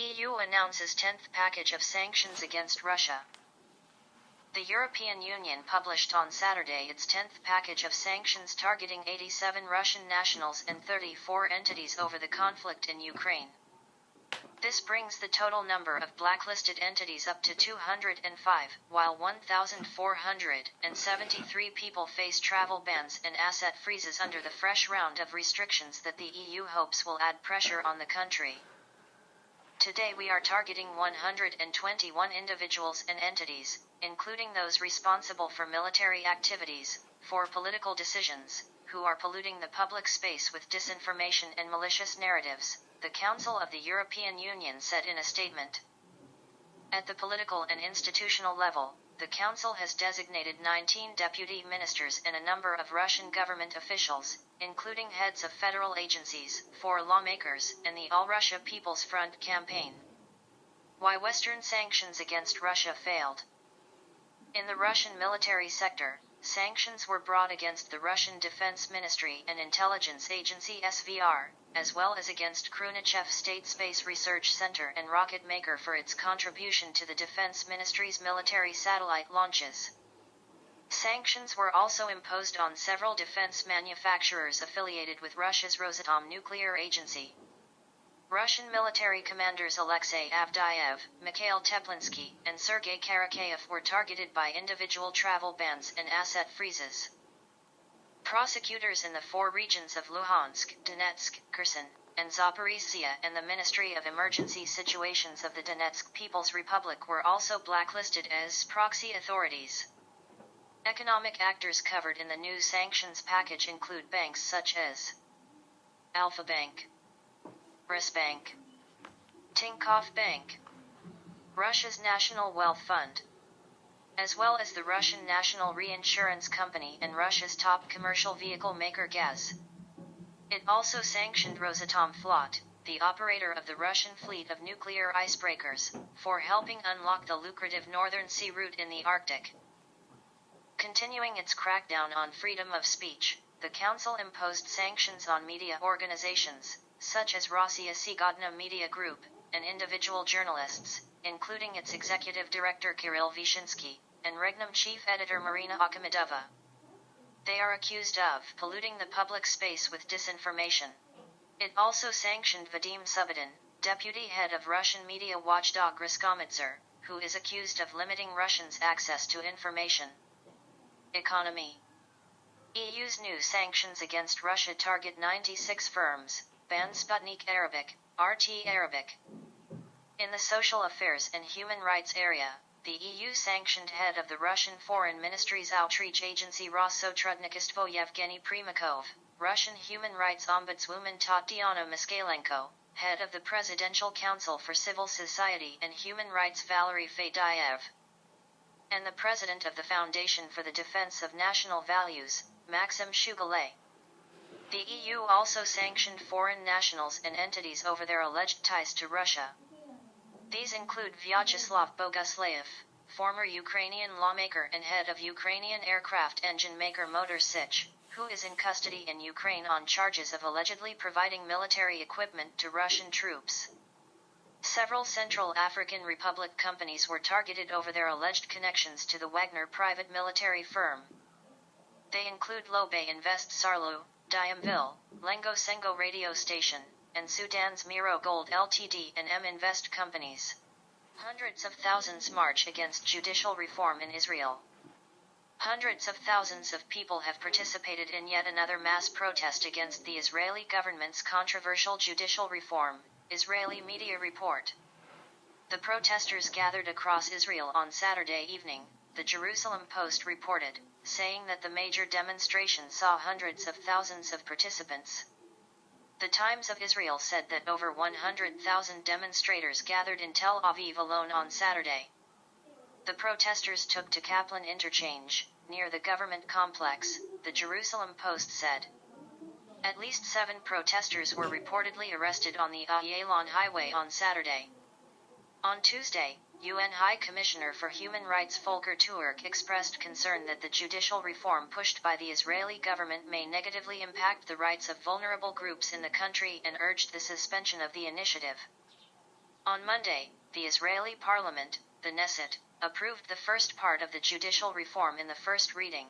EU announces 10th package of sanctions against Russia. The European Union published on Saturday its 10th package of sanctions targeting 87 Russian nationals and 34 entities over the conflict in Ukraine. This brings the total number of blacklisted entities up to 205, while 1,473 people face travel bans and asset freezes under the fresh round of restrictions that the EU hopes will add pressure on the country. Today we are targeting 121 individuals and entities, including those responsible for military activities, for political decisions, who are polluting the public space with disinformation and malicious narratives, the Council of the European Union said in a statement. At the political and institutional level, the Council has designated 19 deputy ministers and a number of Russian government officials, including heads of federal agencies, 4 lawmakers, and the All Russia People's Front campaign. Why Western sanctions against Russia failed. In the Russian military sector, sanctions were brought against the Russian Defense Ministry and Intelligence Agency SVR, as well as against Khrushchev State Space Research Center and rocket maker for its contribution to the Defense Ministry's military satellite launches. Sanctions were also imposed on several defense manufacturers affiliated with Russia's Rosatom nuclear agency. Russian military commanders Alexei Avdyev, Mikhail Teplinsky, and Sergei Karakayev were targeted by individual travel bans and asset freezes. Prosecutors in the 4 regions of Luhansk, Donetsk, Kherson, and Zaporizhzhia and the Ministry of Emergency Situations of the Donetsk People's Republic were also blacklisted as proxy authorities. Economic actors covered in the new sanctions package include banks such as Alfa Bank, Rosbank, Tinkoff Bank, Russia's National Wealth Fund, as well as the Russian National Reinsurance Company and Russia's top commercial vehicle maker Gaz. It also sanctioned Rosatom Flot, the operator of the Russian fleet of nuclear icebreakers, for helping unlock the lucrative Northern Sea route in the Arctic. Continuing its crackdown on freedom of speech, the Council imposed sanctions on media organizations, such as Rossiya Segodnya Media Group, and individual journalists, including its executive director Kirill Vyshinsky, and Regnum chief editor Marina Akhmedova. They are accused of polluting the public space with disinformation. It also sanctioned Vadim Subodin, deputy head of Russian media watchdog Roskomitzer, who is accused of limiting Russians' access to information. Economy. EU's new sanctions against Russia target 96 firms, ban Sputnik Arabic, RT Arabic. In the social affairs and human rights area, the EU sanctioned head of the Russian Foreign Ministry's outreach agency Rossotrudnikistvo Yevgeny Primakov, Russian human rights ombudswoman Tatiana Moskalenko, head of the Presidential Council for Civil Society and Human Rights Valery Fedayev, and the president of the Foundation for the Defense of National Values, Maxim Shugalay. The EU also sanctioned foreign nationals and entities over their alleged ties to Russia. These include Vyacheslav Boguslayev, former Ukrainian lawmaker and head of Ukrainian aircraft engine maker Motor Sich, who is in custody in Ukraine on charges of allegedly providing military equipment to Russian troops. Several Central African Republic companies were targeted over their alleged connections to the Wagner private military firm. They include Lobe Invest Sarlu, Diamville, Lengo Sengo radio station, and Sudan's Miro Gold Ltd and M Invest companies. Hundreds of thousands march against judicial reform in Israel. Hundreds of thousands of people have participated in yet another mass protest against the Israeli government's controversial judicial reform, Israeli media report. The protesters gathered across Israel on Saturday evening, the Jerusalem Post reported, saying that the major demonstration saw hundreds of thousands of participants. The Times of Israel said that over 100,000 demonstrators gathered in Tel Aviv alone on Saturday. The protesters took to Kaplan Interchange, near the government complex, the Jerusalem Post said. At least 7 protesters were reportedly arrested on the Ayalon Highway on Saturday. On Tuesday, UN High Commissioner for Human Rights Volker Turk expressed concern that the judicial reform pushed by the Israeli government may negatively impact the rights of vulnerable groups in the country and urged the suspension of the initiative. On Monday, the Israeli parliament, the Knesset, approved the first part of the judicial reform in the first reading.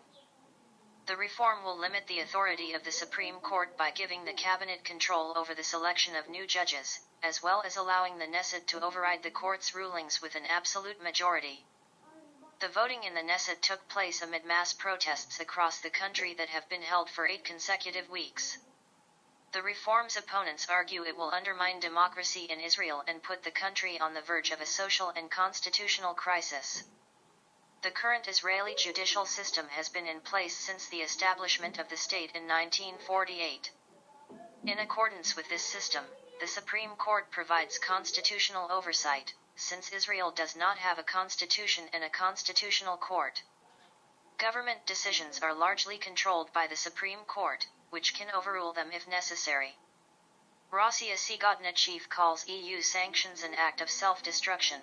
The reform will limit the authority of the Supreme Court by giving the cabinet control over the selection of new judges, as well as allowing the Knesset to override the court's rulings with an absolute majority. The voting in the Knesset took place amid mass protests across the country that have been held for 8 consecutive weeks. The reform's opponents argue it will undermine democracy in Israel and put the country on the verge of a social and constitutional crisis. The current Israeli judicial system has been in place since the establishment of the state in 1948. In accordance with this system, the Supreme Court provides constitutional oversight, since Israel does not have a constitution and a constitutional court. Government decisions are largely controlled by the Supreme Court, which can overrule them if necessary. Rossiya Segodnya chief calls EU sanctions an act of self-destruction.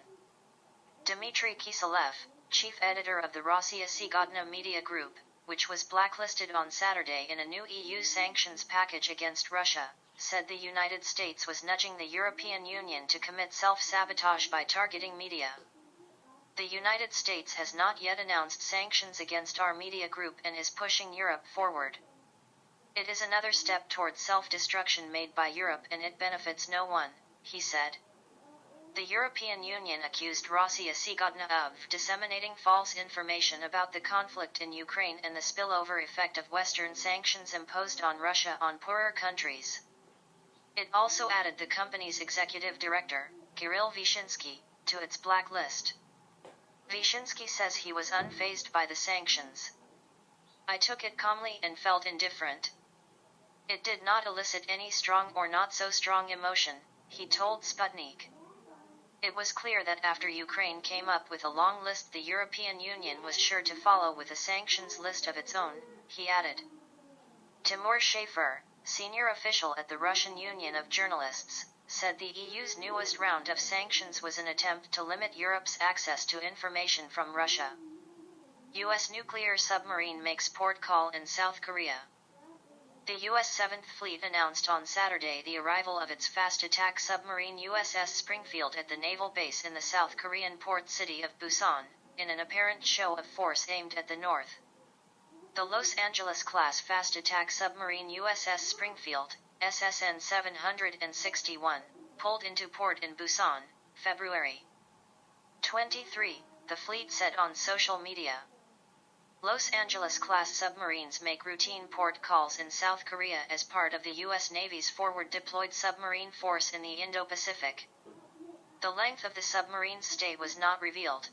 Dmitry Kiselev, chief editor of the Rossiya Segodnya media group, which was blacklisted on Saturday in a new EU sanctions package against Russia, said the United States was nudging the European Union to commit self-sabotage by targeting media. The United States has not yet announced sanctions against our media group and is pushing Europe forward. It is another step towards self-destruction made by Europe and it benefits no one, he said. The European Union accused Rossiya Segodnya of disseminating false information about the conflict in Ukraine and the spillover effect of Western sanctions imposed on Russia on poorer countries. It also added the company's executive director, Kirill Vyshinsky, to its blacklist. Vyshinsky says he was unfazed by the sanctions. I took it calmly and felt indifferent. It did not elicit any strong or not so strong emotion, he told Sputnik. It was clear that after Ukraine came up with a long list the European Union was sure to follow with a sanctions list of its own, he added. Timur Schafer, senior official at the Russian Union of Journalists, said the EU's newest round of sanctions was an attempt to limit Europe's access to information from Russia. U.S. nuclear submarine makes port call in South Korea. The U.S. 7th Fleet announced on Saturday the arrival of its fast-attack submarine USS Springfield at the naval base in the South Korean port city of Busan, in an apparent show of force aimed at the north. The Los Angeles-class fast-attack submarine USS Springfield, SSN 761, pulled into port in Busan, February 23, the fleet said on social media. Los Angeles-class submarines make routine port calls in South Korea as part of the U.S. Navy's forward-deployed submarine force in the Indo-Pacific. The length of the submarine's stay was not revealed.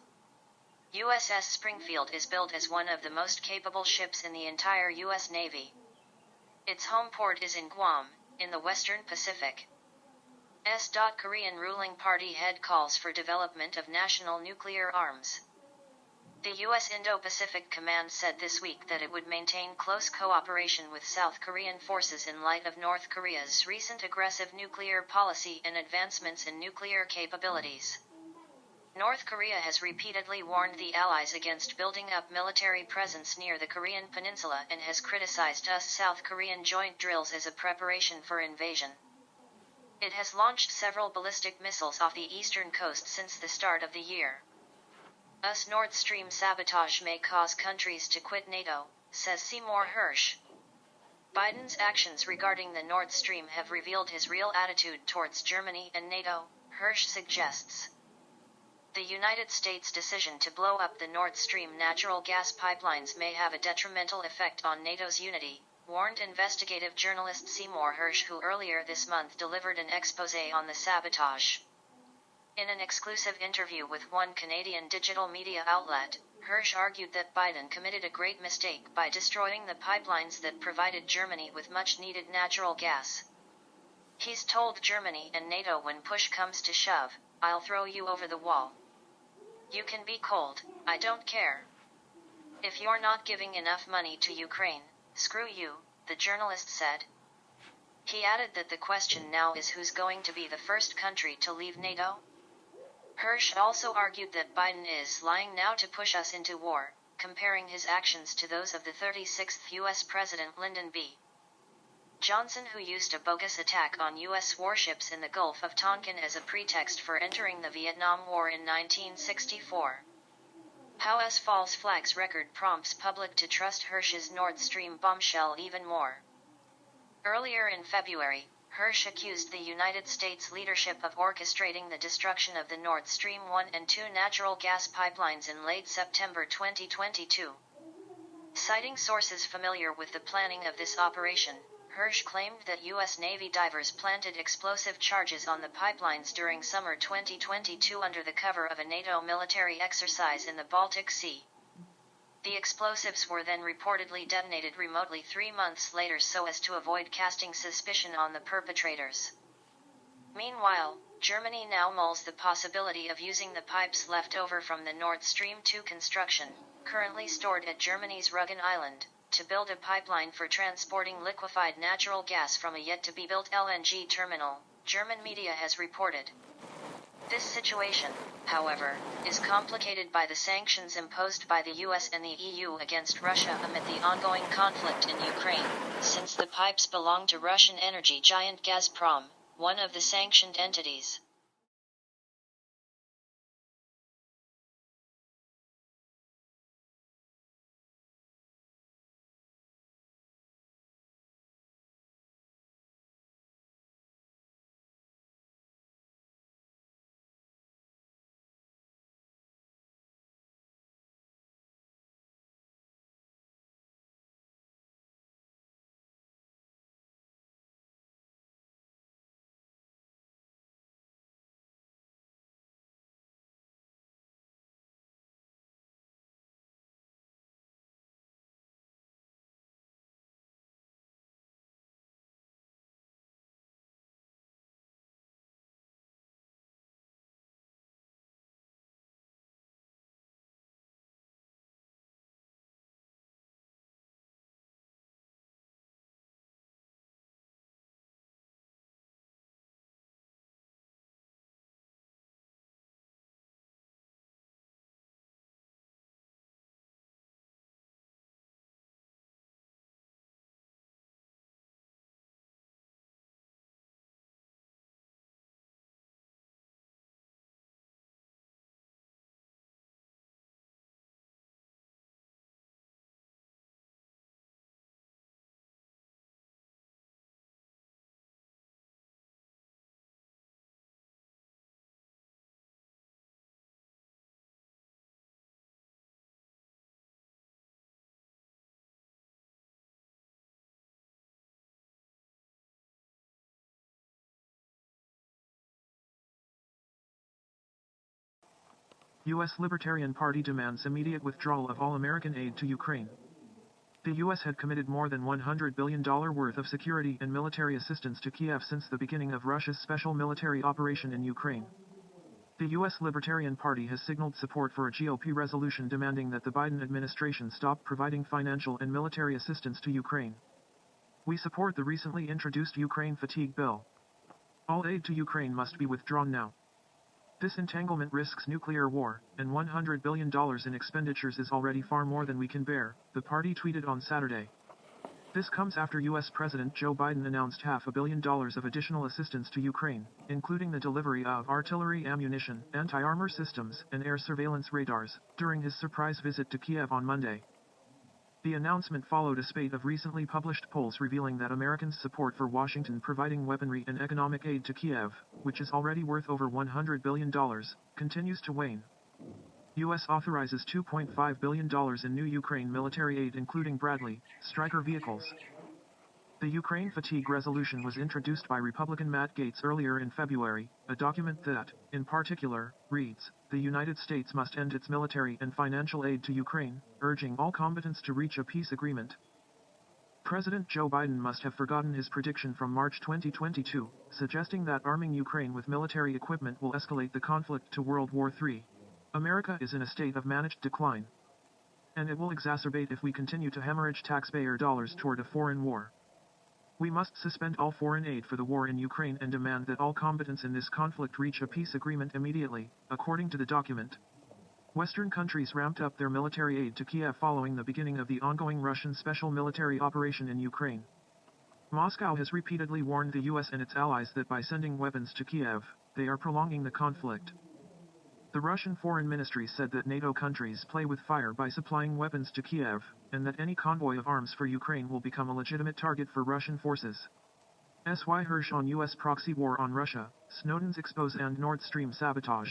USS Springfield is built as one of the most capable ships in the entire U.S. Navy. Its home port is in Guam, in the Western Pacific. Korean ruling party head calls for development of national nuclear arms. The U.S. Indo-Pacific Command said this week that it would maintain close cooperation with South Korean forces in light of North Korea's recent aggressive nuclear policy and advancements in nuclear capabilities. North Korea has repeatedly warned the Allies against building up military presence near the Korean peninsula and has criticized US-South Korean joint drills as a preparation for invasion. It has launched several ballistic missiles off the eastern coast since the start of the year. US Nord Stream sabotage may cause countries to quit NATO, says Seymour Hersh. Biden's actions regarding the Nord Stream have revealed his real attitude towards Germany and NATO, Hersh suggests. The United States' decision to blow up the Nord Stream natural gas pipelines may have a detrimental effect on NATO's unity, warned investigative journalist Seymour Hersh, who earlier this month delivered an exposé on the sabotage. In an exclusive interview with one Canadian digital media outlet, Hersh argued that Biden committed a great mistake by destroying the pipelines that provided Germany with much-needed natural gas. He's told Germany and NATO, when push comes to shove, I'll throw you over the wall. You can be cold, I don't care. If you're not giving enough money to Ukraine, screw you, the journalist said. He added that the question now is who's going to be the first country to leave NATO? Hersh also argued that Biden is lying now to push us into war, comparing his actions to those of the 36th U.S. President Lyndon B. Johnson, who used a bogus attack on U.S. warships in the Gulf of Tonkin as a pretext for entering the Vietnam War in 1964. How as false flags record prompts public to trust Hersh's Nord Stream bombshell even more. Earlier in February, Hersh accused the United States leadership of orchestrating the destruction of the Nord Stream 1 and 2 natural gas pipelines in late September 2022. Citing sources familiar with the planning of this operation, Hersh claimed that U.S. Navy divers planted explosive charges on the pipelines during summer 2022 under the cover of a NATO military exercise in the Baltic Sea. The explosives were then reportedly detonated remotely 3 months later so as to avoid casting suspicion on the perpetrators. Meanwhile, Germany now mulls the possibility of using the pipes left over from the Nord Stream 2 construction, currently stored at Germany's Rügen Island, to build a pipeline for transporting liquefied natural gas from a yet-to-be-built LNG terminal, German media has reported. This situation, however, is complicated by the sanctions imposed by the US and the EU against Russia amid the ongoing conflict in Ukraine, since the pipes belong to Russian energy giant Gazprom, one of the sanctioned entities. U.S. Libertarian Party demands immediate withdrawal of all American aid to Ukraine. The U.S. had committed more than $100 billion worth of security and military assistance to Kiev since the beginning of Russia's special military operation in Ukraine. The U.S. Libertarian Party has signaled support for a GOP resolution demanding that the Biden administration stop providing financial and military assistance to Ukraine. We support the recently introduced Ukraine fatigue bill. All aid to Ukraine must be withdrawn now. This entanglement risks nuclear war, and $100 billion in expenditures is already far more than we can bear, the party tweeted on Saturday. This comes after U.S. President Joe Biden announced $500 million of additional assistance to Ukraine, including the delivery of artillery ammunition, anti-armor systems, and air surveillance radars, during his surprise visit to Kiev on Monday. The announcement followed a spate of recently published polls revealing that Americans' support for Washington providing weaponry and economic aid to Kiev, which is already worth over $100 billion, continues to wane. U.S. authorizes $2.5 billion in new Ukraine military aid including Bradley, Stryker vehicles. The Ukraine fatigue resolution was introduced by Republican Matt Gaetz earlier in February, a document that, in particular, reads, "The United States must end its military and financial aid to Ukraine, urging all combatants to reach a peace agreement." President Joe Biden must have forgotten his prediction from March 2022, suggesting that arming Ukraine with military equipment will escalate the conflict to World War III. America is in a state of managed decline. And it will exacerbate if we continue to hemorrhage taxpayer dollars toward a foreign war. We must suspend all foreign aid for the war in Ukraine and demand that all combatants in this conflict reach a peace agreement immediately, according to the document. Western countries ramped up their military aid to Kiev following the beginning of the ongoing Russian special military operation in Ukraine. Moscow has repeatedly warned the US and its allies that by sending weapons to Kiev, they are prolonging the conflict. The Russian Foreign Ministry said that NATO countries play with fire by supplying weapons to Kiev, and that any convoy of arms for Ukraine will become a legitimate target for Russian forces. S.Y. Hersh on U.S. proxy war on Russia, Snowden's expose and Nord Stream sabotage.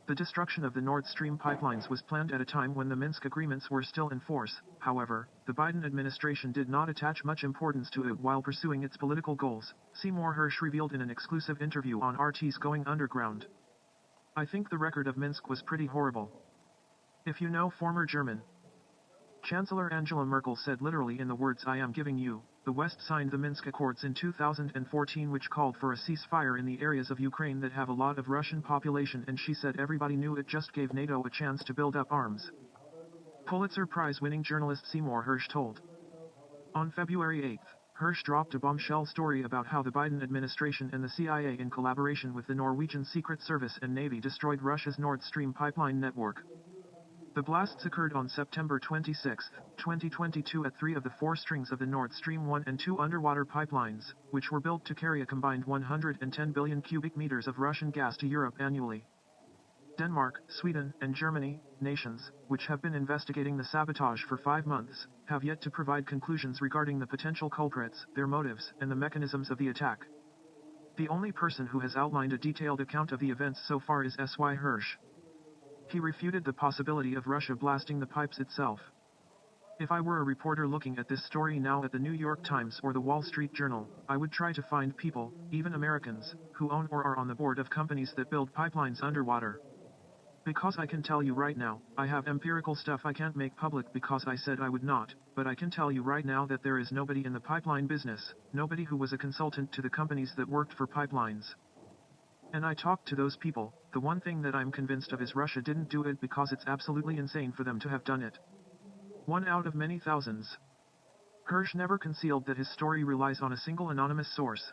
The destruction of the Nord Stream pipelines was planned at a time when the Minsk agreements were still in force. However, the Biden administration did not attach much importance to it while pursuing its political goals, Seymour Hersh revealed in an exclusive interview on RT's Going Underground. I think the record of Minsk was pretty horrible. If you know former German Chancellor Angela Merkel said literally in the words I am giving you, the West signed the Minsk Accords in 2014 which called for a ceasefire in the areas of Ukraine that have a lot of Russian population, and she said everybody knew it just gave NATO a chance to build up arms. Pulitzer Prize-winning journalist Seymour Hersh told. On February 8, Hersh dropped a bombshell story about how the Biden administration and the CIA in collaboration with the Norwegian Secret Service and Navy destroyed Russia's Nord Stream pipeline network. The blasts occurred on September 26, 2022 at 3 of the 4 strings of the Nord Stream 1 and 2 underwater pipelines, which were built to carry a combined 110 billion cubic meters of Russian gas to Europe annually. Denmark, Sweden, and Germany, nations, which have been investigating the sabotage for 5 months, have yet to provide conclusions regarding the potential culprits, their motives, and the mechanisms of the attack. The only person who has outlined a detailed account of the events so far is S.Y. Hersh. He refuted the possibility of Russia blasting the pipes itself. If I were a reporter looking at this story now at the New York Times or the Wall Street Journal, I would try to find people, even Americans, who own or are on the board of companies that build pipelines underwater. Because I can tell you right now, I have empirical stuff I can't make public because I said I would not, but I can tell you right now that there is nobody in the pipeline business, nobody who was a consultant to the companies that worked for pipelines. And I talked to those people. The one thing that I'm convinced of is Russia didn't do it because it's absolutely insane for them to have done it. One out of many thousands. Hersh never concealed that his story relies on a single anonymous source.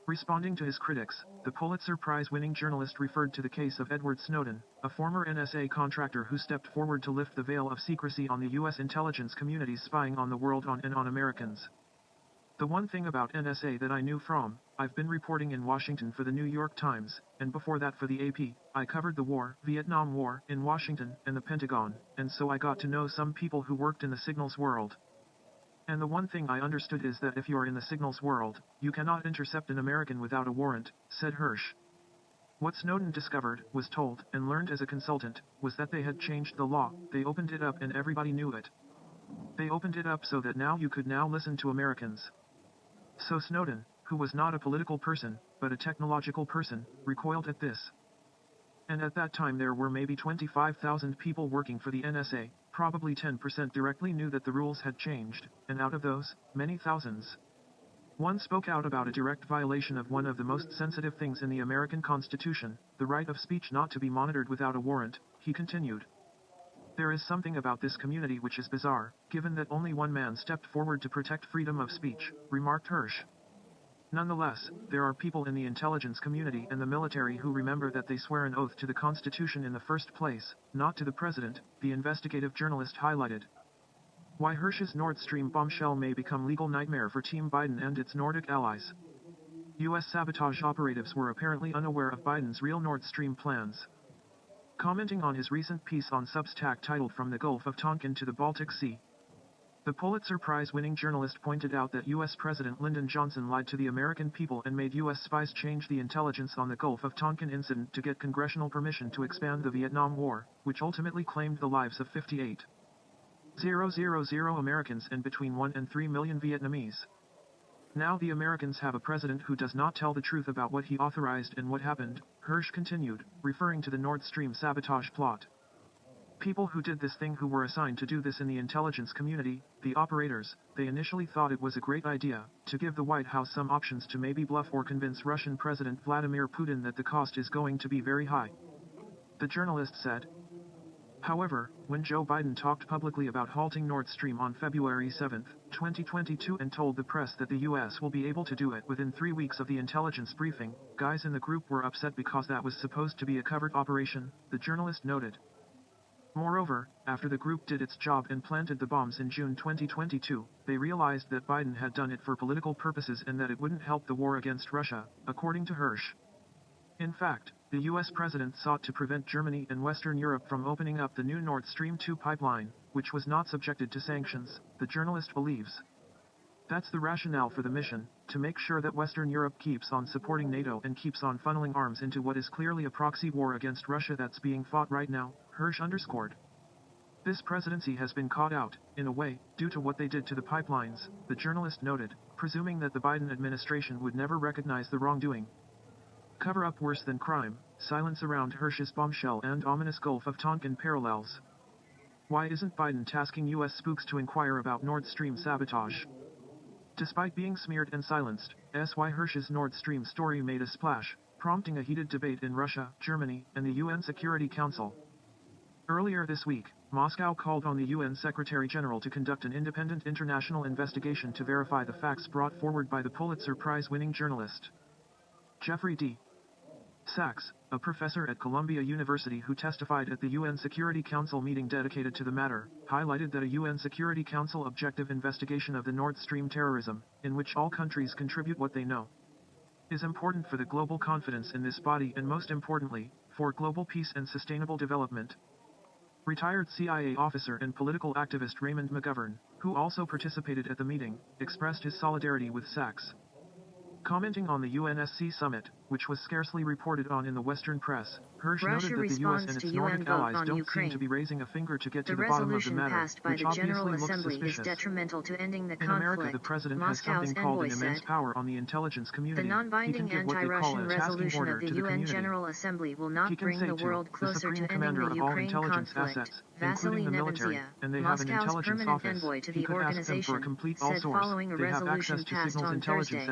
Responding to his critics, the Pulitzer Prize-winning journalist referred to the case of Edward Snowden, a former NSA contractor who stepped forward to lift the veil of secrecy on the U.S. intelligence community's spying on the world and on Americans. The one thing about NSA that I knew from, I've been reporting in Washington for the New York Times, and before that for the AP, I covered the war, Vietnam War, in Washington, and the Pentagon, and so I got to know some people who worked in the signals world. And the one thing I understood is that if you are in the signals world, you cannot intercept an American without a warrant, said Hersh. What Snowden discovered, was told, and learned as a consultant, was that they had changed the law. They opened it up and everybody knew it. They opened it up so that now you could now listen to Americans. So Snowden, who was not a political person, but a technological person, recoiled at this. And at that time there were maybe 25,000 people working for the NSA, probably 10% directly knew that the rules had changed, and out of those, many thousands. One spoke out about a direct violation of one of the most sensitive things in the American Constitution, the right of speech not to be monitored without a warrant, he continued. There is something about this community which is bizarre, given that only one man stepped forward to protect freedom of speech, remarked Hersh. Nonetheless, there are people in the intelligence community and the military who remember that they swear an oath to the Constitution in the first place, not to the president, the investigative journalist highlighted. Why Hersh's Nord Stream bombshell may become legal nightmare for Team Biden and its Nordic allies. U.S. sabotage operatives were apparently unaware of Biden's real Nord Stream plans. Commenting on his recent piece on Substack titled From the Gulf of Tonkin to the Baltic Sea, the Pulitzer Prize-winning journalist pointed out that U.S. President Lyndon Johnson lied to the American people and made U.S. spies change the intelligence on the Gulf of Tonkin incident to get congressional permission to expand the Vietnam War, which ultimately claimed the lives of 58,000 Americans and between 1 and 3 million Vietnamese. Now the Americans have a president who does not tell the truth about what he authorized and what happened, Hersh continued, referring to the Nord Stream sabotage plot. People who did this thing who were assigned to do this in the intelligence community, the operators, they initially thought it was a great idea, to give the White House some options to maybe bluff or convince Russian President Vladimir Putin that the cost is going to be very high. The journalist said. However, when Joe Biden talked publicly about halting Nord Stream on February 7, 2022 and told the press that the U.S. will be able to do it within 3 weeks of the intelligence briefing, guys in the group were upset because that was supposed to be a covert operation, the journalist noted. Moreover, after the group did its job and planted the bombs in June 2022, they realized that Biden had done it for political purposes and that it wouldn't help the war against Russia, according to Hersh. In fact, the US president sought to prevent Germany and Western Europe from opening up the new Nord Stream 2 pipeline, which was not subjected to sanctions, the journalist believes. That's the rationale for the mission, to make sure that Western Europe keeps on supporting NATO and keeps on funneling arms into what is clearly a proxy war against Russia that's being fought right now, Hersh underscored. This presidency has been caught out, in a way, due to what they did to the pipelines, the journalist noted, presuming that the Biden administration would never recognize the wrongdoing. Cover up worse than crime, silence around Hersh's bombshell and ominous Gulf of Tonkin parallels. Why isn't Biden tasking US spooks to inquire about Nord Stream sabotage? Despite being smeared and silenced, S.Y. Hersh's Nord Stream story made a splash, prompting a heated debate in Russia, Germany, and the UN Security Council. Earlier this week, Moscow called on the UN Secretary-General to conduct an independent international investigation to verify the facts brought forward by the Pulitzer Prize-winning journalist Jeffrey D. Sachs, a professor at Columbia University who testified at the UN Security Council meeting dedicated to the matter, highlighted that a UN Security Council objective investigation of the Nord Stream terrorism, in which all countries contribute what they know, is important for the global confidence in this body and most importantly, for global peace and sustainable development. Retired CIA officer and political activist Raymond McGovern, who also participated at the meeting, expressed his solidarity with Sachs. Commenting on the UNSC summit, which was scarcely reported on in the Western press, Hersh noted that the US and its Nordic allies don't seem to be raising a finger to get to the bottom of the matter, which obviously looks suspicious. In America, the president has something called an immense power on the intelligence community. The non-binding anti-Russian resolution of the UN General Assembly will not bring the world closer to ending the Ukraine conflict. Vasily Nebenzia, Moscow's permanent envoy to the organization, said following a resolution passed on Thursday.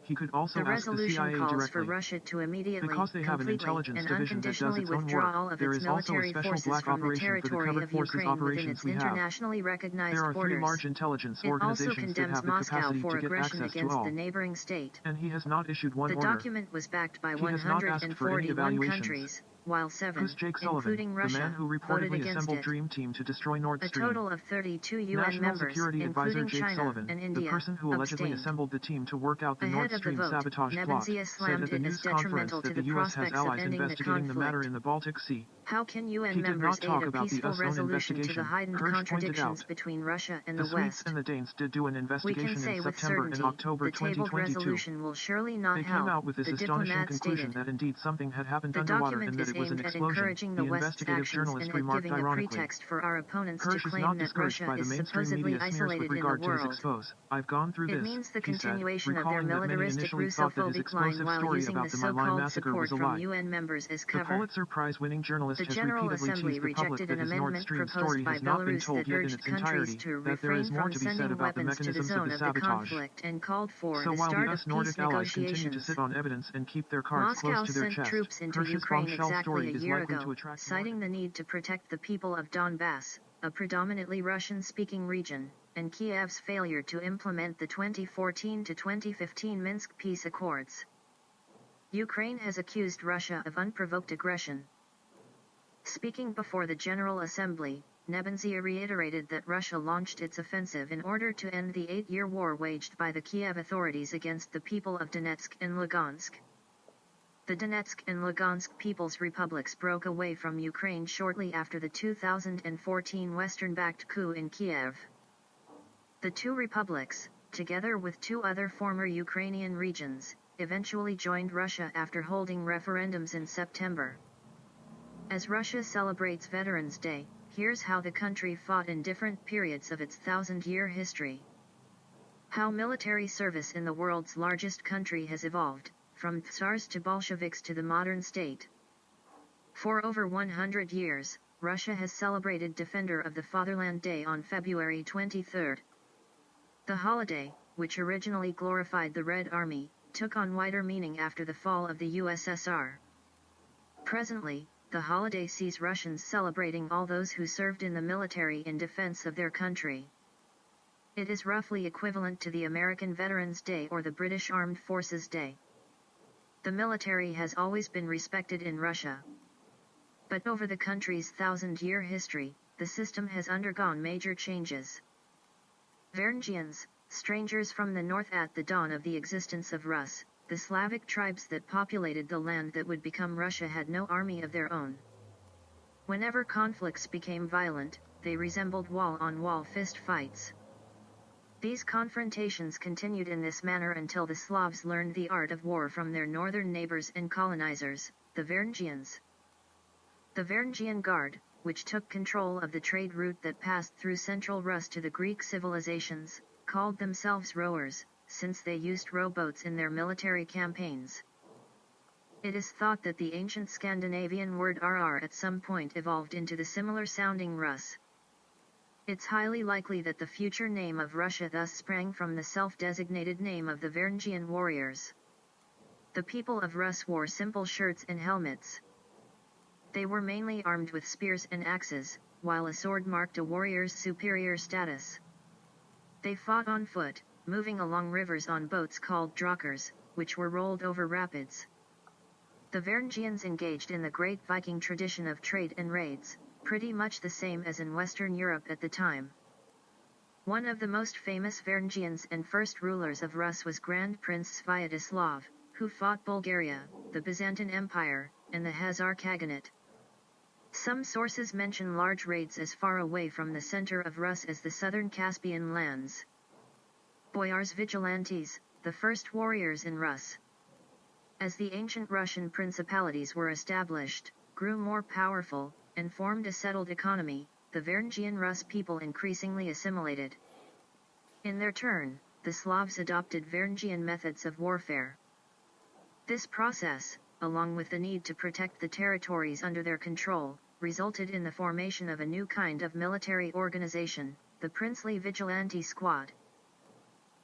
He could also the ask the CIA calls directly. for Russia to immediately, Because they have an intelligence and division that does unconditionally its own withdraw work, of there its is also a military special forces black from the operation for the territory covered of forces Ukraine within operations its we have. internationally recognized There are borders. 3 large intelligence It also organizations that condemns have the Moscow capacity for to get aggression access to against all. the neighboring state. And he has not issued one The order. document was backed by He has not asked for any 141 evaluations. countries, while 7, Who's Jake Sullivan, including Russia, the man who voted reportedly against assembled it. Dream Team to destroy Nord A Stream? total of 32 UN National members, Security Advisor including Jake China Sullivan, and the India, person who allegedly abstained. assembled the team to work out the Ahead Nord of the Stream vote, sabotage plot, Nebenzia said slammed at the it news as conference detrimental that to the the U.S. has prospects of allies ending the investigating the matter conflict. in the Baltic Sea. How can UN He did members not talk aid a about the peaceful US own resolution to the investigation, heightened Hersh pointed contradictions out. between Russia and The the Swedes West? and the Danes did do an We investigation can say in with September certainty, and October the tabled 2022. resolution will surely not They help, came out with this the astonishing diplomat conclusion stated. that indeed something had happened The underwater document and that is it was an aimed at explosion, encouraging the the West's investigative actions journalist and at remarked giving a ironically. pretext for our opponents Hersh to is claim not that discouraged Russia by the is mainstream supposedly media smears isolated with in the regard to his world. expose. I've gone through It this, means the he said, continuation of their recalling that many militaristic initially thought that his Russophobic line explosive while story using about the the My Lai so-called massacre support was a from lie. UN members as The cover. Pulitzer Prize-winning journalist The has General repeatedly Assembly teased the public rejected that an his Nord amendment Stream proposed story by has not been Belarus told that yet in urged its countries entirety, to that there refrain is more from to be said sending about the weapons to the mechanisms of zone the of the sabotage. conflict and called for So the while start the of US Nordic peace allies continue to negotiations. sit on evidence and keep their cards Moscow close to their sent chest, troops into Hersh's Ukraine bombshell exactly story a is year likely ago, to attract citing the need to protect the people of Donbass, a predominantly Russian-speaking region, and Kiev's failure to implement the 2014 to 2015 Minsk peace accords. Ukraine has accused Russia of unprovoked aggression. Speaking before the General Assembly, Nebenzia reiterated that Russia launched its offensive in order to end the 8-year war waged by the Kiev authorities against the people of Donetsk and Lugansk. The Donetsk and Lugansk People's Republics broke away from Ukraine shortly after the 2014 Western-backed coup in Kiev. The two republics, together with 2 other former Ukrainian regions, eventually joined Russia after holding referendums in September. As Russia celebrates Veterans Day, here's how the country fought in different periods of its 1,000-year history. How military service in the world's largest country has evolved, from Tsars to Bolsheviks to the modern state. For over 100 years, Russia has celebrated Defender of the Fatherland Day on February 23. The holiday, which originally glorified the Red Army, took on wider meaning after the fall of the USSR. Presently, the holiday sees Russians celebrating all those who served in the military in defense of their country. It is roughly equivalent to the American Veterans Day or the British Armed Forces Day. The military has always been respected in Russia. But over the country's 1,000-year history, the system has undergone major changes. Varangians, strangers from the north at the dawn of the existence of Rus, the Slavic tribes that populated the land that would become Russia, had no army of their own. Whenever conflicts became violent, they resembled wall-on-wall fist fights. These confrontations continued in this manner until the Slavs learned the art of war from their northern neighbors and colonizers, the Varangians. The Varangian Guard, which took control of the trade route that passed through central Rus to the Greek civilizations, called themselves rowers, since they used rowboats in their military campaigns. It is thought that the ancient Scandinavian word RR at some point evolved into the similar-sounding Rus. It's highly likely that the future name of Russia thus sprang from the self-designated name of the Varangian warriors. The people of Rus wore simple shirts and helmets. They were mainly armed with spears and axes, while a sword marked a warrior's superior status. They fought on foot, moving along rivers on boats called drakars, which were rolled over rapids. The Varangians engaged in the great Viking tradition of trade and raids, pretty much the same as in Western Europe at the time. One of the most famous Varangians and first rulers of Rus was Grand Prince Sviatoslav, who fought Bulgaria, the Byzantine Empire, and the Khazar Khaganate. Some sources mention large raids as far away from the center of Rus as the southern Caspian lands. Boyars Vigilantes, the first warriors in Rus. As the ancient Russian principalities were established, grew more powerful, and formed a settled economy, the Varangian Rus people increasingly assimilated. In their turn, the Slavs adopted Varangian methods of warfare. This process, along with the need to protect the territories under their control, resulted in the formation of a new kind of military organization, the princely vigilante squad.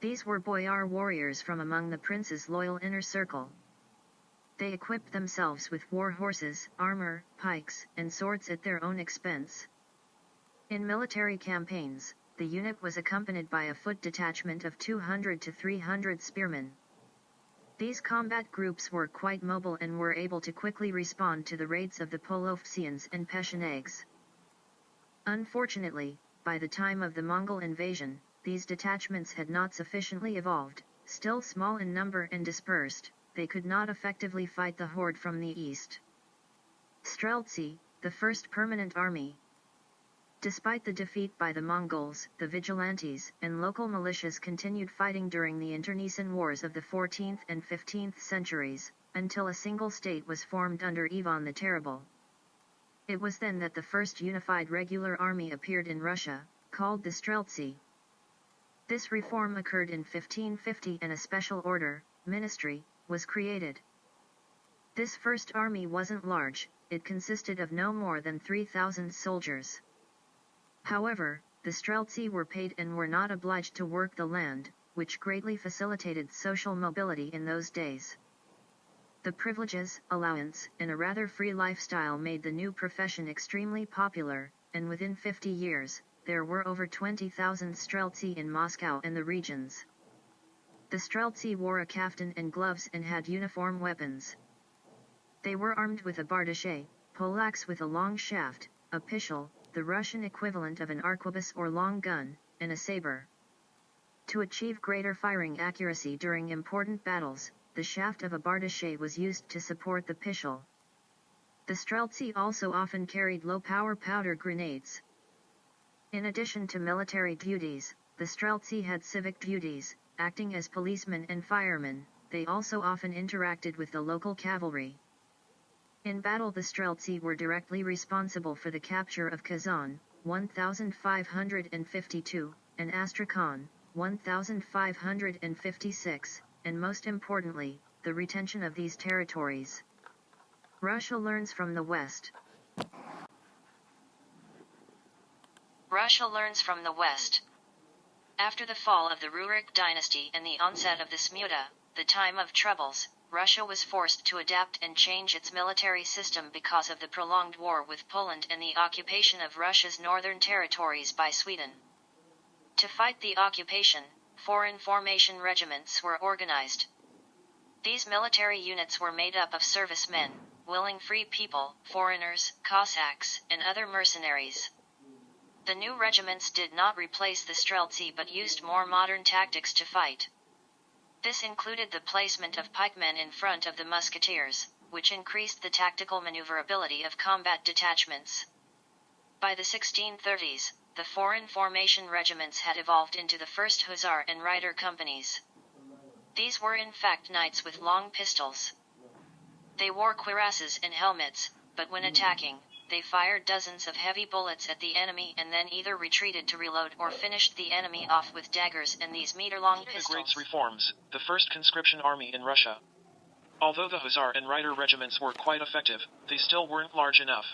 These were boyar warriors from among the prince's loyal inner circle. They equipped themselves with war horses, armor, pikes, and swords at their own expense. In military campaigns, the unit was accompanied by a foot detachment of 200 to 300 spearmen. These combat groups were quite mobile and were able to quickly respond to the raids of the Polovtsians and Pechenegs. Unfortunately, by the time of the Mongol invasion, these detachments had not sufficiently evolved. Still small in number and dispersed, they could not effectively fight the horde from the east. Streltsy, the first permanent army. Despite the defeat by the Mongols, the vigilantes and local militias continued fighting during the internecine wars of the 14th and 15th centuries, until a single state was formed under Ivan the Terrible. It was then that the first unified regular army appeared in Russia, called the Streltsy. This reform occurred in 1550 and a special order, ministry, was created. This first army wasn't large, it consisted of no more than 3,000 soldiers. However, the Streltsy were paid and were not obliged to work the land, which greatly facilitated social mobility in those days. The privileges, allowance, and a rather free lifestyle made the new profession extremely popular, and within 50 years, there were over 20,000 Streltsy in Moscow and the regions. The Streltsy wore a kaftan and gloves and had uniform weapons. They were armed with a bardashe, poleaxe with a long shaft, a pistol, the Russian equivalent of an arquebus or long gun, and a saber. To achieve greater firing accuracy during important battles, the shaft of a bardashe was used to support the pistol. The Streltsy also often carried low-power powder grenades. In addition to military duties, the Streltsy had civic duties, acting as policemen and firemen. They also often interacted with the local cavalry. In battle, the Streltsy were directly responsible for the capture of Kazan, 1552, and Astrakhan, 1556, and most importantly, the retention of these territories. Russia learns from the West. Russia learns from the West. After the fall of the Rurik dynasty and the onset of the Smuda, the time of troubles, Russia was forced to adapt and change its military system because of the prolonged war with Poland and the occupation of Russia's northern territories by Sweden. To fight the occupation, foreign formation regiments were organized. These military units were made up of servicemen, willing free people, foreigners, Cossacks, and other mercenaries. The new regiments did not replace the Streltsy but used more modern tactics to fight. This included the placement of pikemen in front of the musketeers, which increased the tactical maneuverability of combat detachments. By the 1630s, the foreign formation regiments had evolved into the first Hussar and Reiter companies. These were in fact knights with long pistols. They wore cuirasses and helmets, but when attacking, they fired dozens of heavy bullets at the enemy and then either retreated to reload or finished the enemy off with daggers and these meter-long pistols. The Great's reforms, the first conscription army in Russia. Although the Hussar and Reiter regiments were quite effective, they still weren't large enough.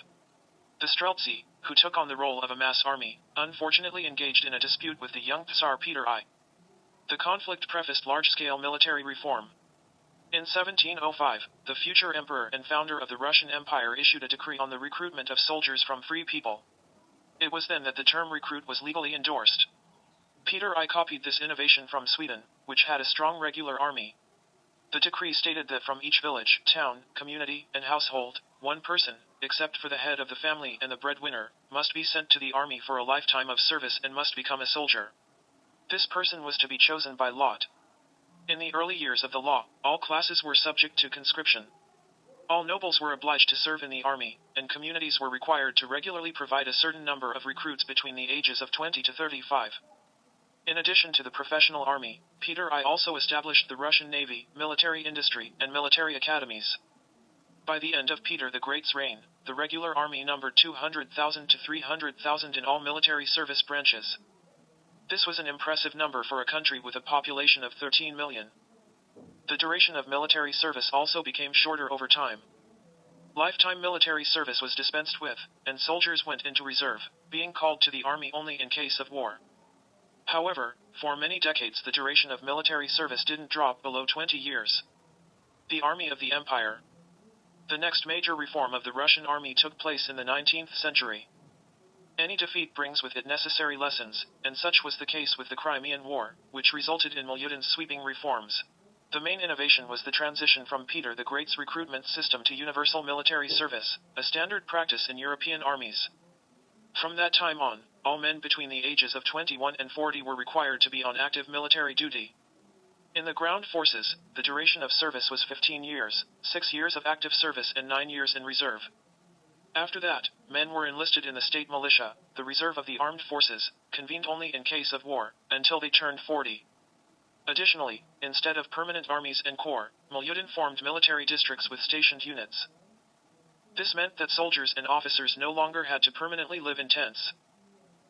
The Streltsy, who took on the role of a mass army, unfortunately engaged in a dispute with the young Tsar Peter I. The conflict prefaced large-scale military reform. In 1705, the future emperor and founder of the Russian Empire issued a decree on the recruitment of soldiers from free people. It was then that the term recruit was legally endorsed. Peter I copied this innovation from Sweden, which had a strong regular army. The decree stated that from each village, town, community, and household, one person, except for the head of the family and the breadwinner, must be sent to the army for a lifetime of service and must become a soldier. This person was to be chosen by lot. In the early years of the law, all classes were subject to conscription. All nobles were obliged to serve in the army, and communities were required to regularly provide a certain number of recruits between the ages of 20 to 35. In addition to the professional army, Peter I also established the Russian Navy, military industry, and military academies. By the end of Peter the Great's reign, the regular army numbered 200,000 to 300,000 in all military service branches. This was an impressive number for a country with a population of 13 million. The duration of military service also became shorter over time. Lifetime military service was dispensed with, and soldiers went into reserve, being called to the army only in case of war. However, for many decades the duration of military service didn't drop below 20 years. The Army of the Empire. The next major reform of the Russian army took place in the 19th century. Any defeat brings with it necessary lessons, and such was the case with the Crimean War, which resulted in Milyutin's sweeping reforms. The main innovation was the transition from Peter the Great's recruitment system to universal military service, a standard practice in European armies. From that time on, all men between the ages of 21 and 40 were required to be on active military duty. In the ground forces, the duration of service was 15 years, 6 years of active service and 9 years in reserve. After that, men were enlisted in the state militia, the reserve of the armed forces, convened only in case of war, until they turned 40. Additionally, instead of permanent armies and corps, Milyutin formed military districts with stationed units. This meant that soldiers and officers no longer had to permanently live in tents.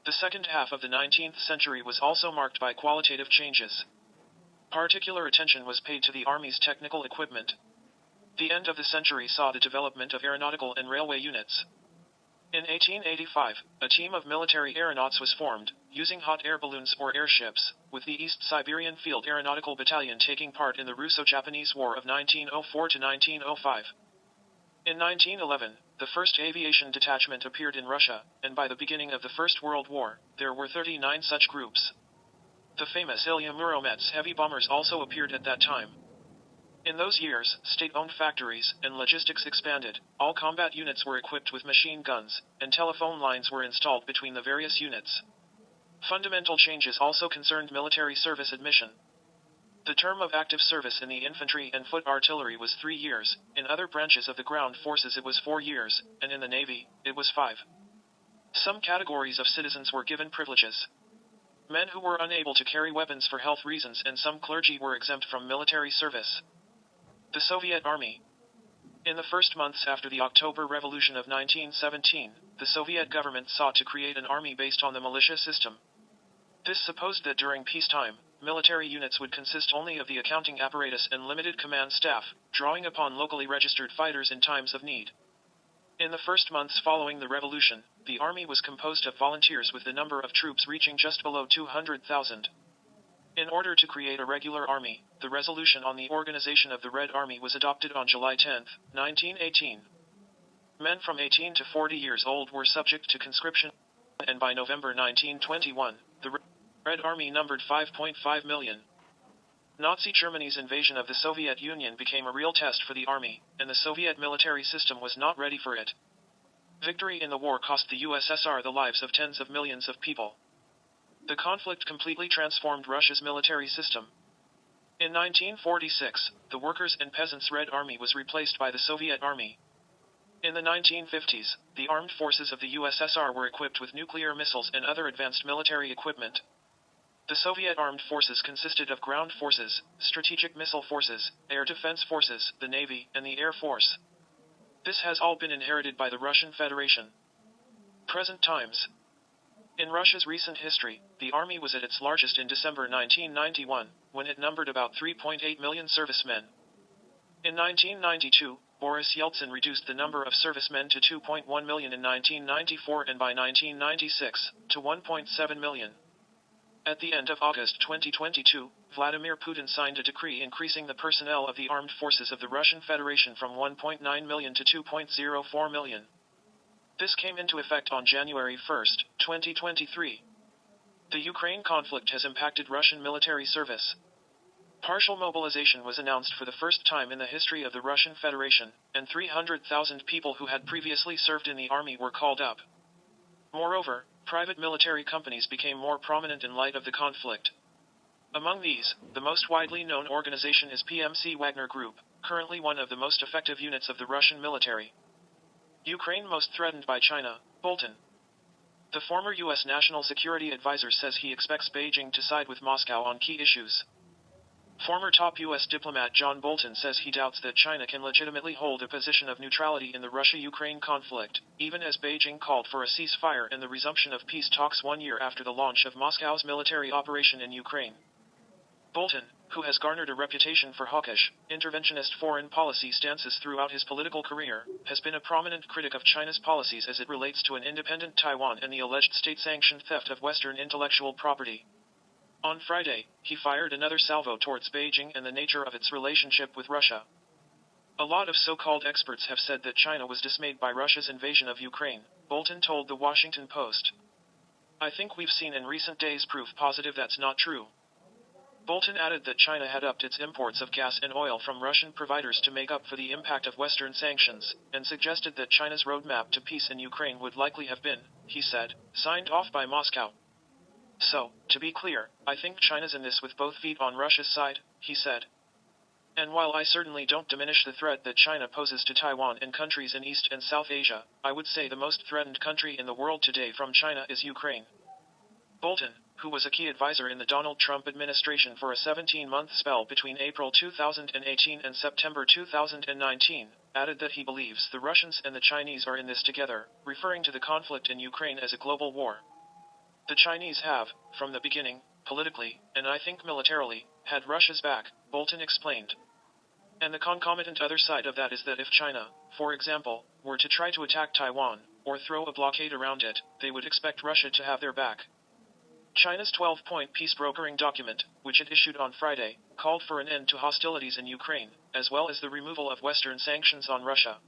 The second half of the 19th century was also marked by qualitative changes. Particular attention was paid to the Army's technical equipment. The end of the century saw the development of aeronautical and railway units. In 1885, a team of military aeronauts was formed, using hot air balloons or airships, with the East Siberian Field Aeronautical Battalion taking part in the Russo-Japanese War of 1904 to 1905. In 1911, the first aviation detachment appeared in Russia, and by the beginning of the First World War, there were 39 such groups. The famous Ilya Muromets heavy bombers also appeared at that time. In those years, state-owned factories and logistics expanded, all combat units were equipped with machine guns, and telephone lines were installed between the various units. Fundamental changes also concerned military service admission. The term of active service in the infantry and foot artillery was 3 years, in other branches of the ground forces it was 4 years, and in the Navy, it was 5. Some categories of citizens were given privileges. Men who were unable to carry weapons for health reasons and some clergy were exempt from military service. The Soviet Army. In the first months after the October Revolution of 1917, the Soviet government sought to create an army based on the militia system. This supposed that during peacetime, military units would consist only of the accounting apparatus and limited command staff, drawing upon locally registered fighters in times of need. In the first months following the revolution, the army was composed of volunteers with the number of troops reaching just below 200,000. In order to create a regular army, the resolution on the organization of the Red Army was adopted on July 10, 1918. Men from 18 to 40 years old were subject to conscription, and by November 1921, the Red Army numbered 5.5 million. Nazi Germany's invasion of the Soviet Union became a real test for the army, and the Soviet military system was not ready for it. Victory in the war cost the USSR the lives of tens of millions of people. The conflict completely transformed Russia's military system. In 1946, the Workers' and Peasants' Red Army was replaced by the Soviet Army. In the 1950s, the armed forces of the USSR were equipped with nuclear missiles and other advanced military equipment. The Soviet armed forces consisted of ground forces, strategic missile forces, air defense forces, the Navy, and the Air Force. This has all been inherited by the Russian Federation. Present times. In Russia's recent history, the army was at its largest in December 1991, when it numbered about 3.8 million servicemen. In 1992, Boris Yeltsin reduced the number of servicemen to 2.1 million in 1994 and by 1996, to 1.7 million. At the end of August 2022, Vladimir Putin signed a decree increasing the personnel of the armed forces of the Russian Federation from 1.9 million to 2.04 million. This came into effect on January 1, 2023. The Ukraine conflict has impacted Russian military service. Partial mobilization was announced for the first time in the history of the Russian Federation, and 300,000 people who had previously served in the army were called up. Moreover, private military companies became more prominent in light of the conflict. Among these, the most widely known organization is PMC Wagner Group, currently one of the most effective units of the Russian military. Ukraine most threatened by China, Bolton. The former U.S. National Security Advisor says he expects Beijing to side with Moscow on key issues. Former top U.S. diplomat John Bolton says he doubts that China can legitimately hold a position of neutrality in the Russia-Ukraine conflict, even as Beijing called for a ceasefire and the resumption of peace talks 1 year after the launch of Moscow's military operation in Ukraine. Bolton, who has garnered a reputation for hawkish, interventionist foreign policy stances throughout his political career, has been a prominent critic of China's policies as it relates to an independent Taiwan and the alleged state-sanctioned theft of Western intellectual property. On Friday, he fired another salvo towards Beijing and the nature of its relationship with Russia. A lot of so-called experts have said that China was dismayed by Russia's invasion of Ukraine, Bolton told the Washington Post. I think we've seen in recent days proof positive that's not true. Bolton added that China had upped its imports of gas and oil from Russian providers to make up for the impact of Western sanctions, and suggested that China's roadmap to peace in Ukraine would likely have been, he said, signed off by Moscow. So, to be clear, I think China's in this with both feet on Russia's side, he said. And while I certainly don't diminish the threat that China poses to Taiwan and countries in East and South Asia, I would say the most threatened country in the world today from China is Ukraine. Bolton, who was a key advisor in the Donald Trump administration for a 17-month spell between April 2018 and September 2019, added that he believes the Russians and the Chinese are in this together, referring to the conflict in Ukraine as a global war. The Chinese have, from the beginning, politically, and I think militarily, had Russia's back, Bolton explained. And the concomitant other side of that is that if China, for example, were to try to attack Taiwan, or throw a blockade around it, they would expect Russia to have their back. China's 12-point peace-brokering document, which it issued on Friday, called for an end to hostilities in Ukraine, as well as the removal of Western sanctions on Russia.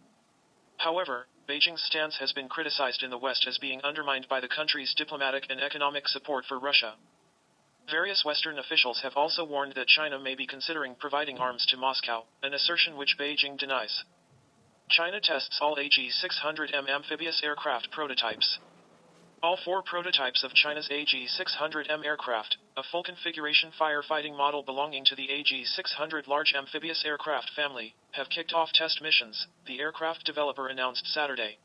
However, Beijing's stance has been criticized in the West as being undermined by the country's diplomatic and economic support for Russia. Various Western officials have also warned that China may be considering providing arms to Moscow, an assertion which Beijing denies. China tests all AG-600M amphibious aircraft prototypes. All 4 prototypes of China's AG-600M aircraft, a full-configuration firefighting model belonging to the AG-600 large amphibious aircraft family, have kicked off test missions, the aircraft developer announced Saturday.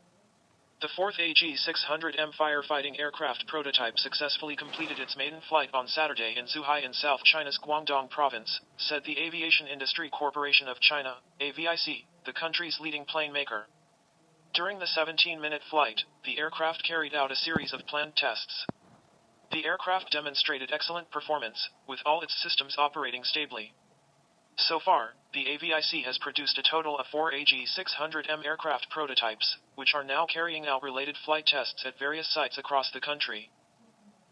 The 4th AG-600M firefighting aircraft prototype successfully completed its maiden flight on Saturday in Zhuhai in South China's Guangdong province, said the Aviation Industry Corporation of China, AVIC, the country's leading plane maker. During the 17-minute flight, the aircraft carried out a series of planned tests. The aircraft demonstrated excellent performance, with all its systems operating stably. So far, the AVIC has produced a total of 4 AG-600M aircraft prototypes, which are now carrying out related flight tests at various sites across the country.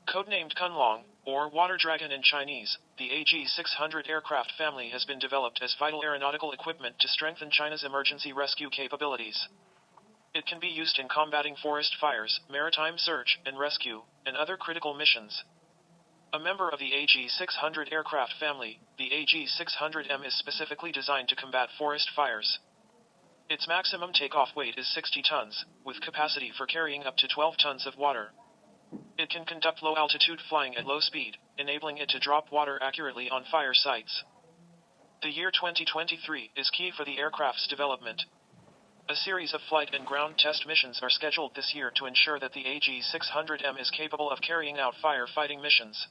Codenamed Kunlong, or Water Dragon in Chinese, the AG-600 aircraft family has been developed as vital aeronautical equipment to strengthen China's emergency rescue capabilities. It can be used in combating forest fires, maritime search and rescue, and other critical missions. A member of the AG-600 aircraft family, the AG-600M is specifically designed to combat forest fires. Its maximum takeoff weight is 60 tons, with capacity for carrying up to 12 tons of water. It can conduct low-altitude flying at low speed, enabling it to drop water accurately on fire sites. The year 2023 is key for the aircraft's development. A series of flight and ground test missions are scheduled this year to ensure that the AG-600M is capable of carrying out firefighting missions.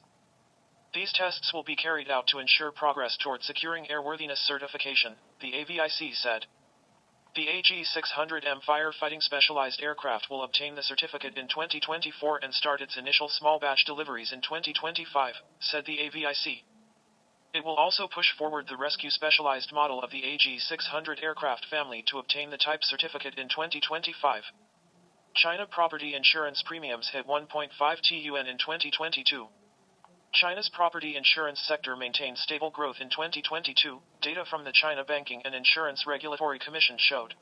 These tests will be carried out to ensure progress toward securing airworthiness certification, the AVIC said. The AG-600M firefighting specialized aircraft will obtain the certificate in 2024 and start its initial small batch deliveries in 2025, said the AVIC. It will also push forward the rescue specialized model of the AG-600 aircraft family to obtain the type certificate in 2025. China property insurance premiums hit 1.5 TUN in 2022. China's property insurance sector maintained stable growth in 2022, data from the China Banking and Insurance Regulatory Commission showed.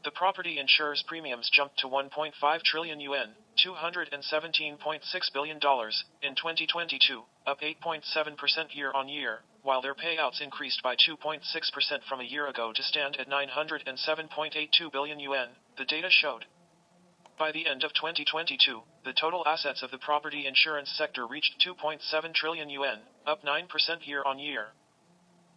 The property insurer's premiums jumped to 1.5 trillion yuan, $217.6 billion, in 2022, up 8.7% year-on-year, while their payouts increased by 2.6% from a year ago to stand at 907.82 billion yuan, the data showed. By the end of 2022, the total assets of the property insurance sector reached 2.7 trillion yuan, up 9% year-on-year.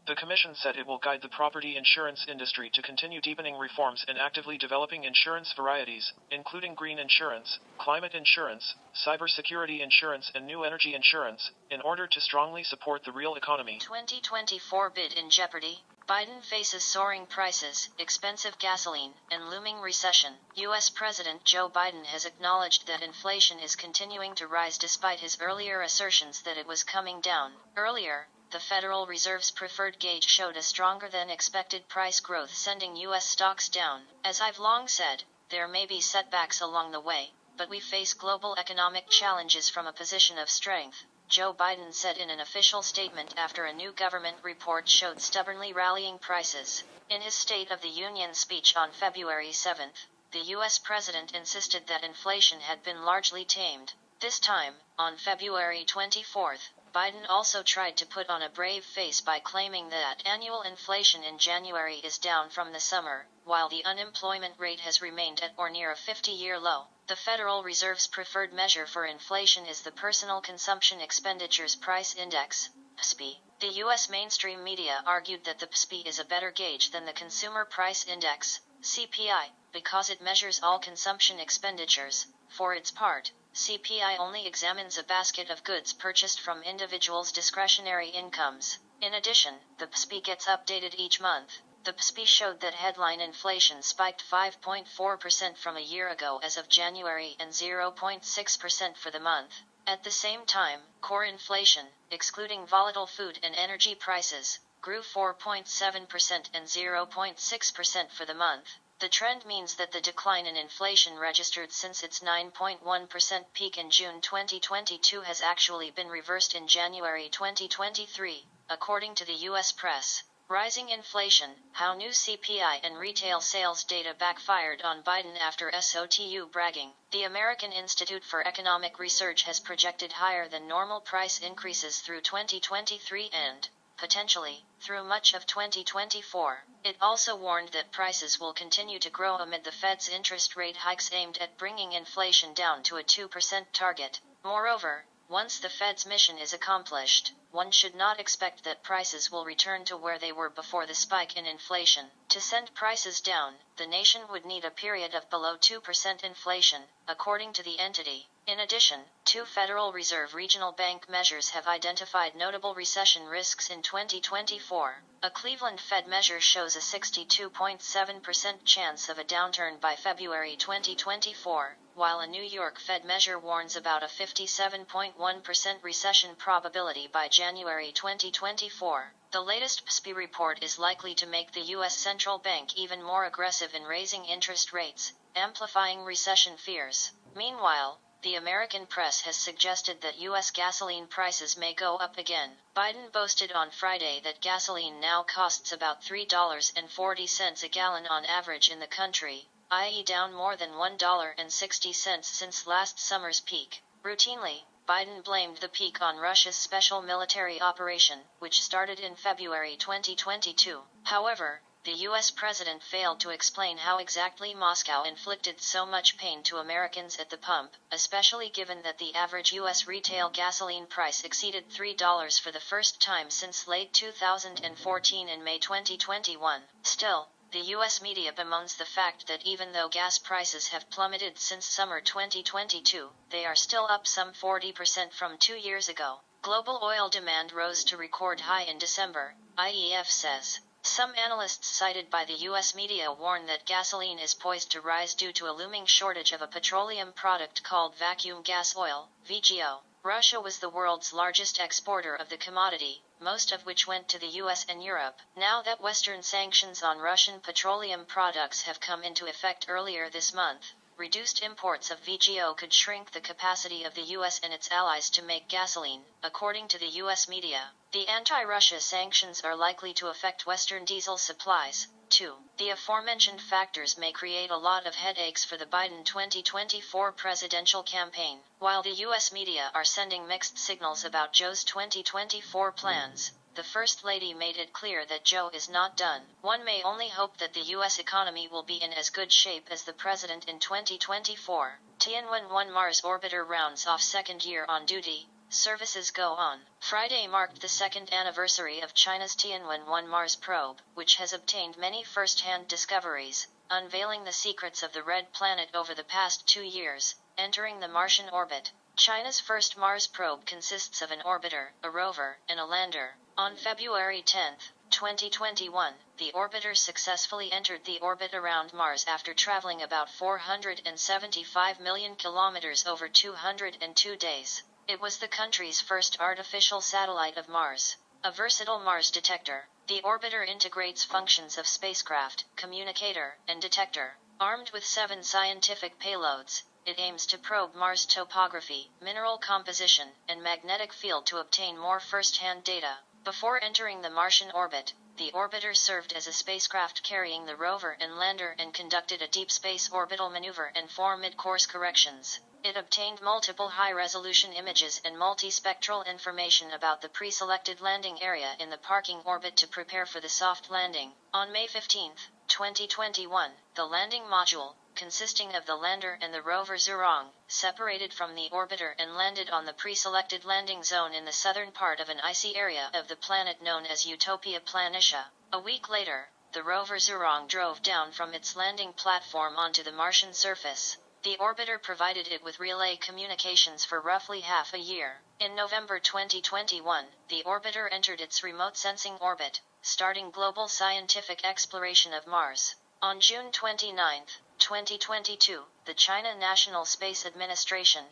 The Commission said it will guide the property insurance industry to continue deepening reforms and actively developing insurance varieties, including green insurance, climate insurance, cybersecurity insurance and new energy insurance, in order to strongly support the real economy. 2024 bid in jeopardy. Biden faces soaring prices, expensive gasoline, and looming recession. U.S. President Joe Biden has acknowledged that inflation is continuing to rise despite his earlier assertions that it was coming down. Earlier, the Federal Reserve's preferred gauge showed a stronger than expected price growth, sending U.S. stocks down. As I've long said, there may be setbacks along the way, but we face global economic challenges from a position of strength, Joe Biden said in an official statement after a new government report showed stubbornly rallying prices. In his State of the Union speech on February 7, the U.S. president insisted that inflation had been largely tamed. This time, on February 24, Biden also tried to put on a brave face by claiming that annual inflation in January is down from the summer, while the unemployment rate has remained at or near a 50-year low. The Federal Reserve's preferred measure for inflation is the Personal Consumption Expenditures Price Index, PCE. The U.S. mainstream media argued that the PCE is a better gauge than the Consumer Price Index, CPI, because it measures all consumption expenditures. For its part, CPI only examines a basket of goods purchased from individuals' discretionary incomes. In addition, the PCE gets updated each month. The PCE showed that headline inflation spiked 5.4% from a year ago as of January and 0.6% for the month. At the same time, core inflation, excluding volatile food and energy prices, grew 4.7% and 0.6% for the month. The trend means that the decline in inflation registered since its 9.1% peak in June 2022 has actually been reversed in January 2023, according to the U.S. press. Rising inflation, how new CPI and retail sales data backfired on Biden after SOTU bragging. The American Institute for Economic Research has projected higher than normal price increases through 2023 and, potentially, through much of 2024. It also warned that prices will continue to grow amid the Fed's interest rate hikes aimed at bringing inflation down to a 2% target. Moreover, once the Fed's mission is accomplished, one should not expect that prices will return to where they were before the spike in inflation. To send prices down, the nation would need a period of below 2% inflation, according to the entity. In addition, two Federal Reserve regional bank measures have identified notable recession risks in 2024. A Cleveland Fed measure shows a 62.7% chance of a downturn by February 2024, while a New York Fed measure warns about a 57.1% recession probability by January 2024. The latest PCE report is likely to make the U.S. Central Bank even more aggressive in raising interest rates, amplifying recession fears. Meanwhile, the American press has suggested that U.S. gasoline prices may go up again. Biden boasted on Friday that gasoline now costs about $3.40 a gallon on average in the country, i.e. down more than $1.60 since last summer's peak. Routinely, Biden blamed the peak on Russia's special military operation, which started in February 2022. However, the U.S. president failed to explain how exactly Moscow inflicted so much pain to Americans at the pump, especially given that the average U.S. retail gasoline price exceeded $3 for the first time since late 2014 and May 2021. Still, the U.S. media bemoans the fact that even though gas prices have plummeted since summer 2022, they are still up some 40% from 2 years ago. Global oil demand rose to record high in December, IEF says. Some analysts cited by the U.S. media warn that gasoline is poised to rise due to a looming shortage of a petroleum product called vacuum gas oil, VGO. Russia was the world's largest exporter of the commodity, most of which went to the U.S. and Europe. Now that Western sanctions on Russian petroleum products have come into effect earlier this month, reduced imports of VGO could shrink the capacity of the U.S. and its allies to make gasoline, according to the U.S. media. The anti-Russia sanctions are likely to affect Western diesel supplies, too. The aforementioned factors may create a lot of headaches for the Biden 2024 presidential campaign. While the U.S. media are sending mixed signals about Joe's 2024 plans, the First Lady made it clear that Joe is not done. One may only hope that the U.S. economy will be in as good shape as the president in 2024. Tianwen-1 Mars orbiter rounds off second year on duty. Services go on. Friday marked the second anniversary of China's Tianwen-1 Mars probe, which has obtained many first-hand discoveries, unveiling the secrets of the Red Planet over the past 2 years, entering the Martian orbit. China's first Mars probe consists of an orbiter, a rover, and a lander. On February 10, 2021, the orbiter successfully entered the orbit around Mars after traveling about 475 million kilometers over 202 days. It was the country's first artificial satellite of Mars, a versatile Mars detector. The orbiter integrates functions of spacecraft, communicator, and detector. Armed with 7 scientific payloads, it aims to probe Mars topography, mineral composition, and magnetic field to obtain more first-hand data. Before entering the Martian orbit, the orbiter served as a spacecraft carrying the rover and lander and conducted a deep space orbital maneuver and 4 mid-course corrections. It obtained multiple high-resolution images and multispectral information about the pre-selected landing area in the parking orbit to prepare for the soft landing. On May 15, 2021, the landing module, consisting of the lander and the rover Soaring, separated from the orbiter and landed on the pre-selected landing zone in the southern part of an icy area of the planet known as Utopia Planitia. A week later, the rover Soaring drove down from its landing platform onto the Martian surface. The orbiter provided it with relay communications for roughly half a year. In November 2021, the orbiter entered its remote sensing orbit, starting global scientific exploration of Mars. On June 29, 2022, the China National Space Administration.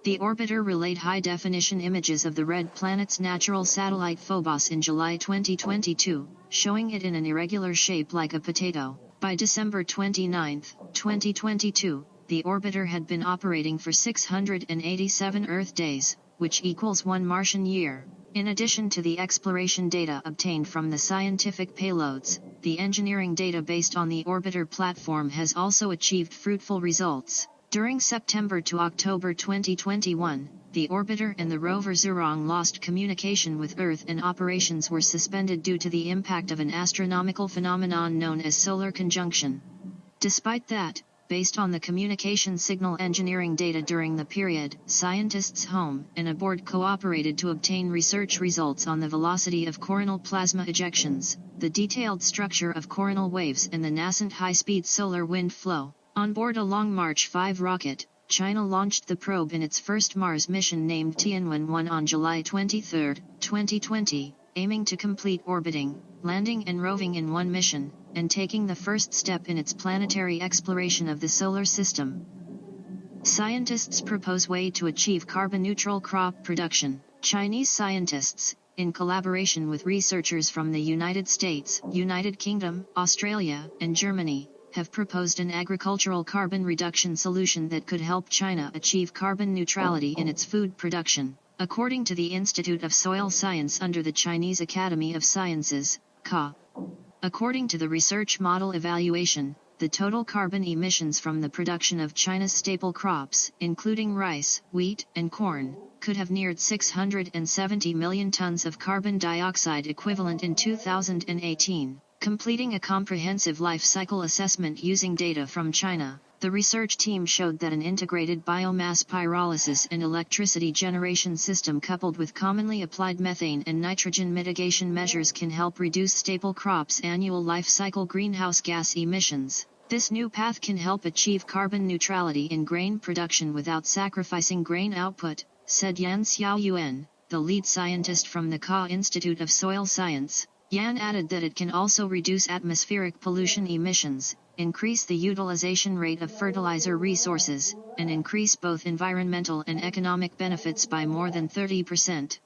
The orbiter relayed high-definition images of the red planet's natural satellite Phobos in July 2022, showing it in an irregular shape like a potato. By December 29, 2022, the orbiter had been operating for 687 Earth days, which equals 1 Martian year. In addition to the exploration data obtained from the scientific payloads, the engineering data based on the orbiter platform has also achieved fruitful results. During September to October 2021, the orbiter and the rover Soaring lost communication with Earth and operations were suspended due to the impact of an astronomical phenomenon known as solar conjunction. Despite that, based on the communication signal engineering data during the period, scientists home and aboard cooperated to obtain research results on the velocity of coronal plasma ejections, the detailed structure of coronal waves and the nascent high-speed solar wind flow. On board a Long March 5 rocket, China launched the probe in its first Mars mission named Tianwen-1 on July 23, 2020, aiming to complete orbiting, landing and roving in one mission, and taking the first step in its planetary exploration of the solar system. Scientists propose way to achieve carbon-neutral crop production. Chinese scientists, in collaboration with researchers from the United States, United Kingdom, Australia, and Germany, have proposed an agricultural carbon reduction solution that could help China achieve carbon neutrality in its food production. According to the Institute of Soil Science under the Chinese Academy of Sciences, CA. According to the research model evaluation, the total carbon emissions from the production of China's staple crops, including rice, wheat, and corn, could have neared 670 million tons of carbon dioxide equivalent in 2018. Completing a comprehensive life cycle assessment using data from China, the research team showed that an integrated biomass pyrolysis and electricity generation system coupled with commonly applied methane and nitrogen mitigation measures can help reduce staple crops' annual life cycle greenhouse gas emissions. This new path can help achieve carbon neutrality in grain production without sacrificing grain output, said Yan Xiaoyuan, the lead scientist from the Ka Institute of Soil Science. Yan added that it can also reduce atmospheric pollution emissions, increase the utilization rate of fertilizer resources, and increase both environmental and economic benefits by more than 30%.